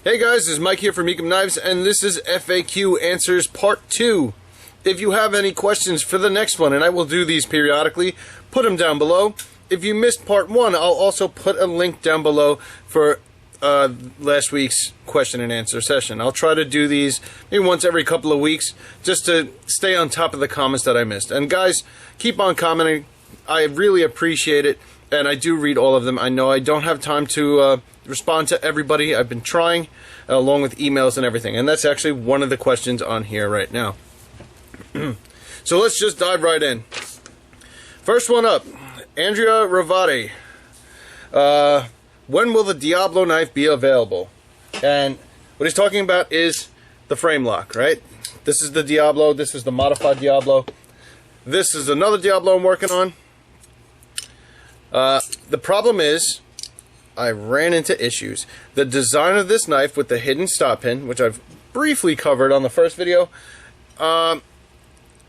Hey guys, this is Mike here from Ekim Knives, and this is FAQ Answers Part 2. If you have any questions for the next one, and I will do these periodically, put them down below. If you missed Part 1, I'll also put a link down below for last week's question and answer session. I'll try to do these maybe once every couple of weeks, just to stay on top of the comments that I missed. And guys, keep on commenting. I really appreciate it, and I do read all of them. I know I don't have time to respond to everybody. I've been trying, along with emails and everything, and that's actually one of the questions on here right now. So let's just dive right in. First one up, Andrea Ravati. When will the Diablo knife be available? And what he's talking about is the frame lock, right? This is the Diablo, this is the modified Diablo. This is another Diablo I'm working on. The problem is, I ran into issues. The design of this knife with the hidden stop pin, which I've briefly covered on the first video,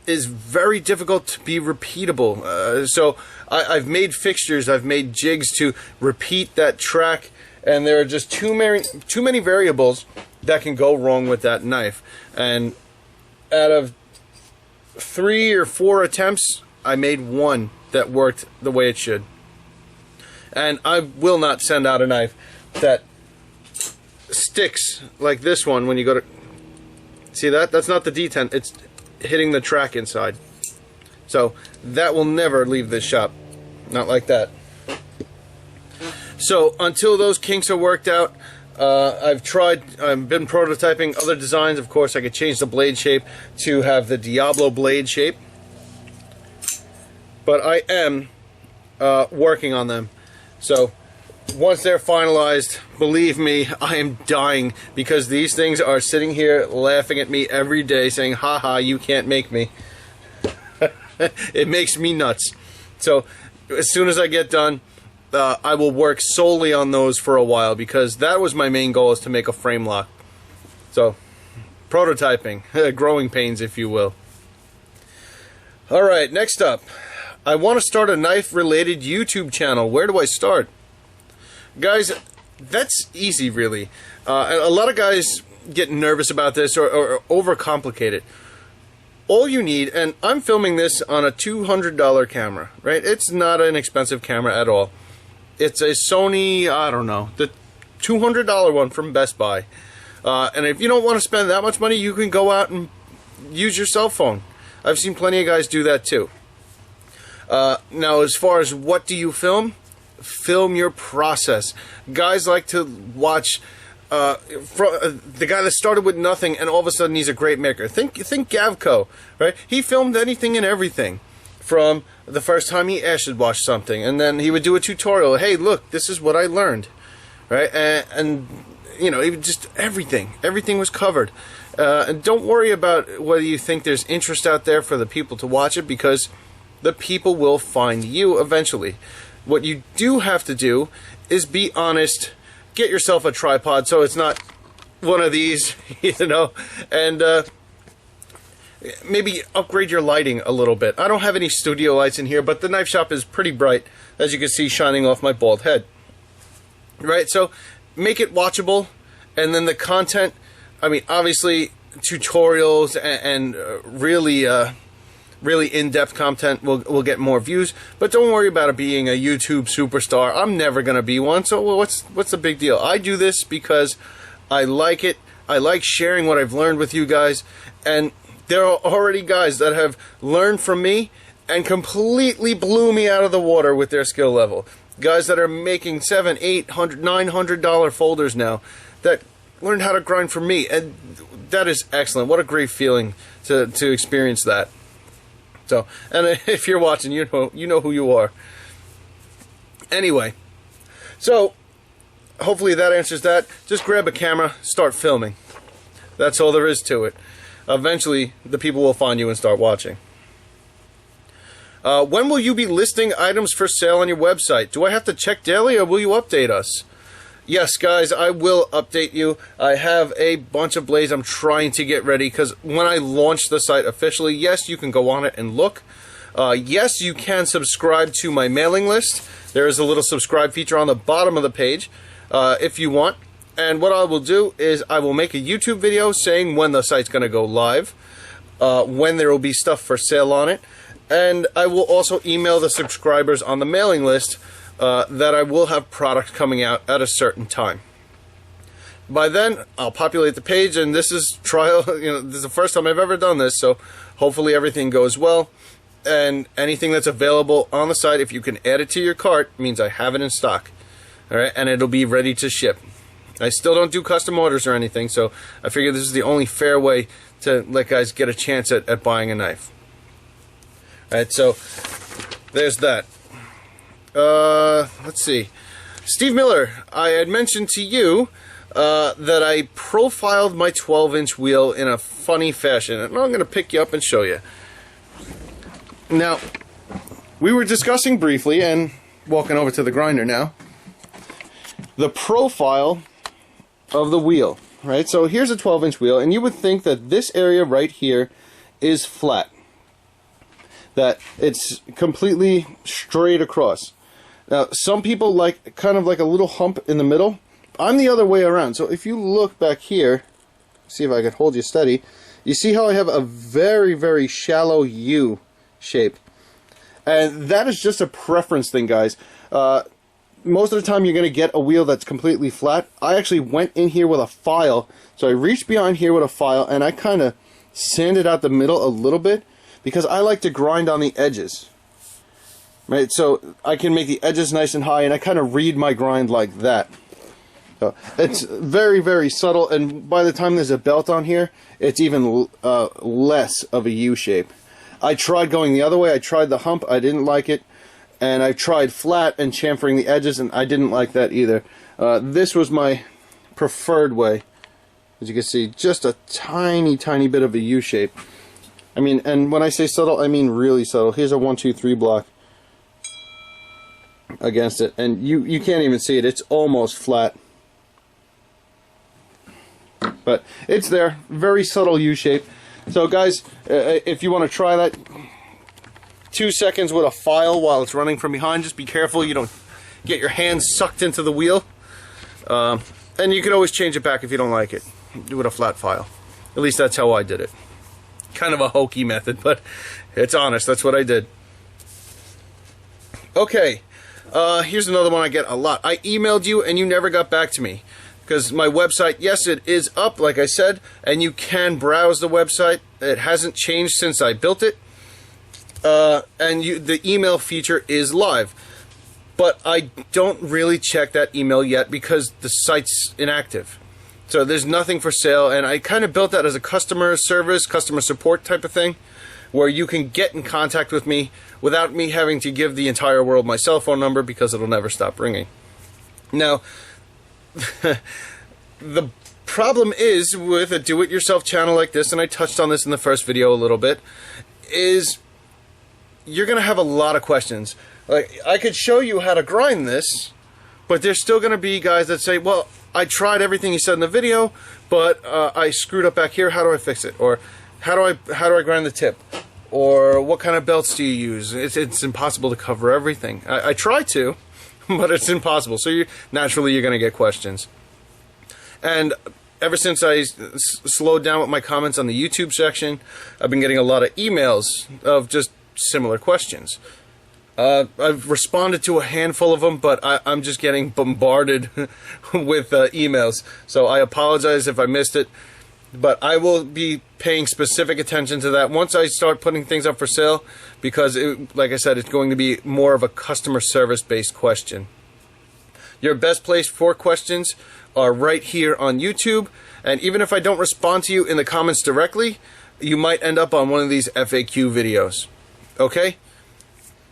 is very difficult to be repeatable. So I've made fixtures, I've made jigs to repeat that track, and there are just too many variables that can go wrong with that knife. And out of 3 or 4 attempts, I made one that worked the way it should. And I will not send out a knife that sticks like this one when you go to... See that? That's not the detent. It's hitting the track inside. So that will never leave this shop. Not like that. So until those kinks are worked out, I've been prototyping other designs. Of course, I could change the blade shape to have the Diablo blade shape. But I am working on them. So, once they're finalized, believe me, I am dying, because these things are sitting here laughing at me every day saying, haha, you can't make me. It makes me nuts. So, as soon as I get done, I will work solely on those for a while, because that was my main goal, is to make a frame lock. So, prototyping, growing pains, if you will. Alright, next up. I want to start a knife-related YouTube channel. Where do I start? Guys, that's easy, really. A lot of guys get nervous about this or overcomplicate it. All you need, and I'm filming this on a $200 camera, right? It's not an expensive camera at all. It's a Sony, I don't know, the $200 one from Best Buy. And if you don't want to spend that much money, you can go out and use your cell phone. I've seen plenty of guys do that too. Now, as far as what do you film? Film your process. Guys like to watch the guy that started with nothing and all of a sudden he's a great maker. Think Gavco, right? He filmed anything and everything, from the first time he acid washed something, and then he would do a tutorial. Hey, look, this is what I learned, right? And you know, even just everything was covered. And don't worry about whether you think there's interest out there for the people to watch it, because the people will find you eventually. What you do have to do is be honest. Get yourself a tripod so it's not one of these, you know, and maybe upgrade your lighting a little bit. I don't have any studio lights in here, but the knife shop is pretty bright, as you can see, shining off my bald head. Right, so make it watchable, and then the content, I mean, obviously tutorials and really in-depth content will get more views, but don't worry about it being a YouTube superstar. I'm never gonna be one, so what's the big deal? I do this because I like it. I like sharing what I've learned with you guys, and there are already guys that have learned from me and completely blew me out of the water with their skill level. Guys that are making $700, $800, $900 folders now, that learned how to grind from me, and that is excellent. What a great feeling to experience that. So, and if you're watching, you know who you are. Anyway, so hopefully that answers that. Just grab a camera, start filming. That's all there is to it. Eventually, the people will find you and start watching. When will you be listing items for sale on your website? Do I have to check daily, or will you update us? Yes, guys, I will update you. I have a bunch of blades I'm trying to get ready, because when I launch the site officially, yes, you can go on it and look. Yes, you can subscribe to my mailing list. There is a little subscribe feature on the bottom of the page if you want. And what I will do is I will make a YouTube video saying when the site's going to go live, when there will be stuff for sale on it, and I will also email the subscribers on the mailing list that I will have product coming out at a certain time. By then, I'll populate the page, and this is trial. This is the first time I've ever done this, so hopefully everything goes well. And anything that's available on the site, if you can add it to your cart, means I have it in stock. All right, and it'll be ready to ship. I still don't do custom orders or anything, so I figure this is the only fair way to let guys get a chance at buying a knife. All right, so there's that. Let's see. Steve Miller, I had mentioned to you that I profiled my 12-inch wheel in a funny fashion, and I'm going to pick you up and show you. Now, we were discussing briefly, and walking over to the grinder now, the profile of the wheel, right? So here's a 12-inch wheel, and you would think that this area right here is flat, that it's completely straight across. Now, some people like kind of like a little hump in the middle. I'm the other way around. So if you look back here, see if I can hold you steady, you see how I have a very, very shallow U shape. And that is just a preference thing, guys. Most of the time you're going to get a wheel that's completely flat. I actually went in here with a file. So I reached behind here with a file, and I kind of sanded out the middle a little bit because I like to grind on the edges. Right, so I can make the edges nice and high, and I kind of read my grind like that. So it's very, very subtle, and by the time there's a belt on here, it's even less of a U shape. I tried going the other way. I tried the hump. I didn't like it. And I tried flat and chamfering the edges, and I didn't like that either. This was my preferred way. As you can see, just a tiny, tiny bit of a U shape. I mean, and when I say subtle, I mean really subtle. Here's a 1, 2, 3 block against it, and you can't even see it. It's almost flat. But it's there. Very subtle U shape. So guys, if you want to try that, 2 seconds with a file while it's running from behind. Just be careful you don't get your hands sucked into the wheel. And you can always change it back if you don't like it. Do it with a flat file. At least that's how I did it. Kind of a hokey method, but it's honest. That's what I did. Okay, here's another one I get a lot. I emailed you and you never got back to me. Because my website, yes, it is up, like I said, and you can browse the website. It hasn't changed since I built it. And the email feature is live. But I don't really check that email yet because the site's inactive. So there's nothing for sale, and I kind of built that as a customer service, customer support type of thing, where you can get in contact with me without me having to give the entire world my cell phone number because it'll never stop ringing. Now, the problem is with a do-it-yourself channel like this, and I touched on this in the first video a little bit, is you're going to have a lot of questions. Like, I could show you how to grind this, but there's still going to be guys that say, well, I tried everything you said in the video, but I screwed up back here. How do I fix it? Or how do I grind the tip? Or what kind of belts do you use? It's impossible to cover everything. I try to, but it's impossible. So naturally you're going to get questions. And ever since I slowed down with my comments on the YouTube section, I've been getting a lot of emails of just similar questions. I've responded to a handful of them, but I'm just getting bombarded with emails. So I apologize if I missed it, but I will be paying specific attention to that once I start putting things up for sale, because, like I said, it's going to be more of a customer service-based question. Your best place for questions are right here on YouTube, and even if I don't respond to you in the comments directly, you might end up on one of these FAQ videos. Okay?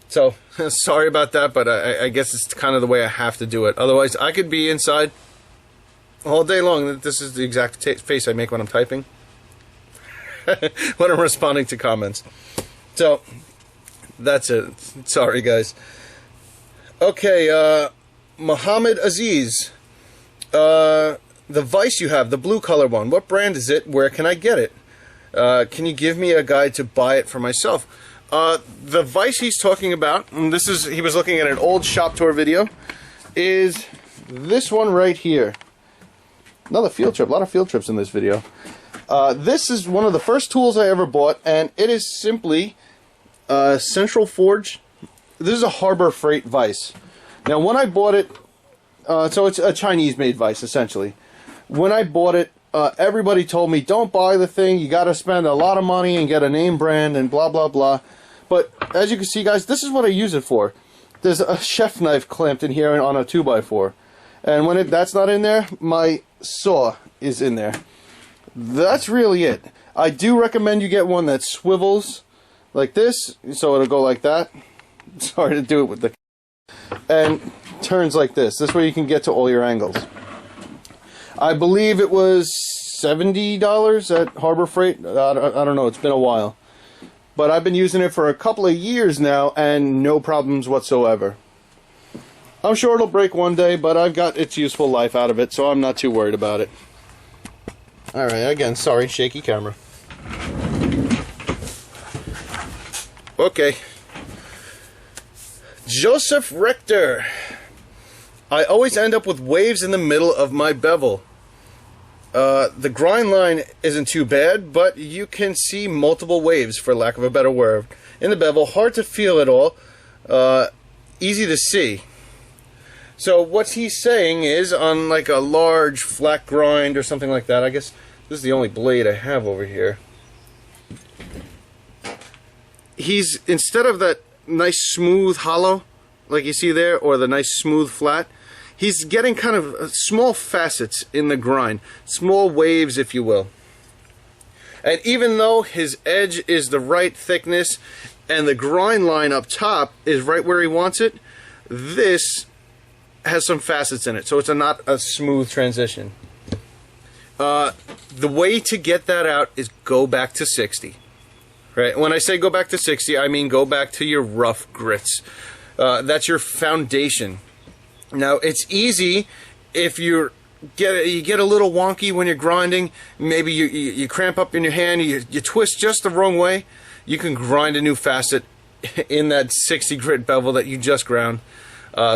So, sorry about that, but I guess it's kind of the way I have to do it. Otherwise, I could be inside all day long. This is the exact face I make when I'm typing. When I'm responding to comments. So, that's it. Sorry, guys. Okay, Muhammad Aziz. The vise you have, the blue color one, what brand is it? Where can I get it? Can you give me a guide to buy it for myself? The vise he's talking about, and he was looking at an old shop tour video, is this one right here. Another field trip. A lot of field trips in this video. This is one of the first tools I ever bought, and it is simply Central Forge. This is a Harbor Freight vise. Now, when I bought it, so it's a Chinese-made vise, essentially. When I bought it, everybody told me, don't buy the thing, you got to spend a lot of money and get a name brand and blah, blah, blah. But as you can see, guys, this is what I use it for. There's a chef knife clamped in here on a 2x4. And when that's not in there, my saw is in there. That's really it. I do recommend you get one that swivels like this, so it'll go like that. Sorry to do it with the... And turns like this. This way you can get to all your angles. I believe it was $70 at Harbor Freight. I don't know, it's been a while. But I've been using it for a couple of years now, and no problems whatsoever. I'm sure it'll break one day, but I've got its useful life out of it, so I'm not too worried about it. Alright, again, sorry, shaky camera. Okay. Joseph Richter. I always end up with waves in the middle of my bevel. The grind line isn't too bad, but you can see multiple waves, for lack of a better word, in the bevel. Hard to feel at all. Easy to see. So what he's saying is, on like a large flat grind or something like that, I guess this is the only blade I have over here. He's, instead of that nice smooth hollow, like you see there, or the nice smooth flat, he's getting kind of small facets in the grind, small waves, if you will. And even though his edge is the right thickness and the grind line up top is right where he wants it, this has some facets in it, so it's not a smooth transition. The way to get that out is go back to 60. Right? When I say go back to 60, I mean go back to your rough grits. That's your foundation. Now, it's easy if you get a little wonky when you're grinding. Maybe you cramp up in your hand, you twist just the wrong way. You can grind a new facet in that 60 grit bevel that you just ground.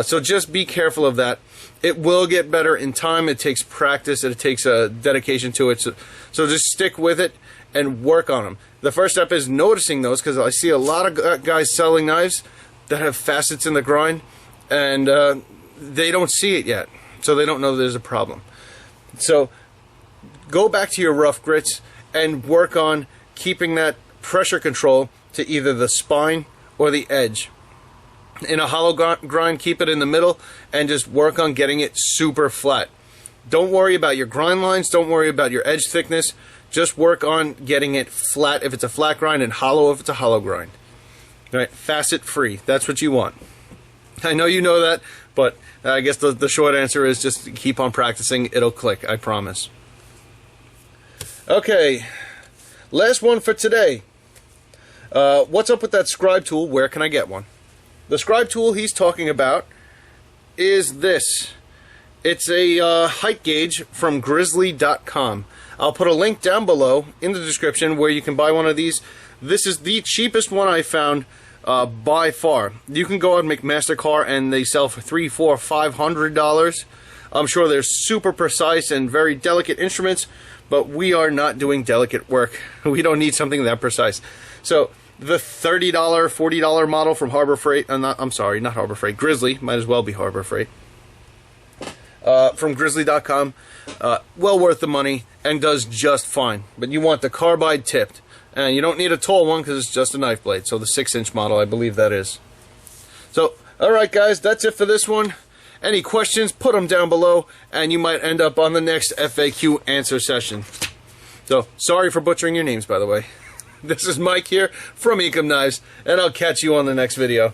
So just be careful of that. It will get better in time. It takes practice and it takes a dedication to it. So just stick with it and work on them. The first step is noticing those, because I see a lot of guys selling knives that have facets in the grind, and they don't see it yet, so they don't know there's a problem. So go back to your rough grits and work on keeping that pressure control to either the spine or the edge. In a hollow grind, keep it in the middle and just work on getting it super flat. Don't worry about your grind lines, don't worry about your edge thickness, just work on getting it flat if it's a flat grind and hollow if it's a hollow grind. All right, facet free, that's what you want. I know you know that, but I guess the short answer is just keep on practicing. It'll click, I promise. Okay, last one for today. What's up with that scribe tool? Where can I get one? The scribe tool he's talking about is this. It's a height gauge from grizzly.com. I'll put a link down below in the description where you can buy one of these. This is the cheapest one I found by far. You can go out and make MasterCar and they sell for $300, $400, $500. I'm sure they're super precise and very delicate instruments, but we are not doing delicate work. We don't need something that precise. So the $30, $40 model from Harbor Freight, I'm sorry, not Harbor Freight, Grizzly, might as well be Harbor Freight, from grizzly.com, well worth the money and does just fine. But you want the carbide tipped, and you don't need a tall one because it's just a knife blade. So the 6-inch model, I believe that is. So, alright guys, that's it for this one. Any questions, put them down below, and you might end up on the next FAQ answer session. So, sorry for butchering your names, by the way. This is Mike here from Ekim Knives, and I'll catch you on the next video.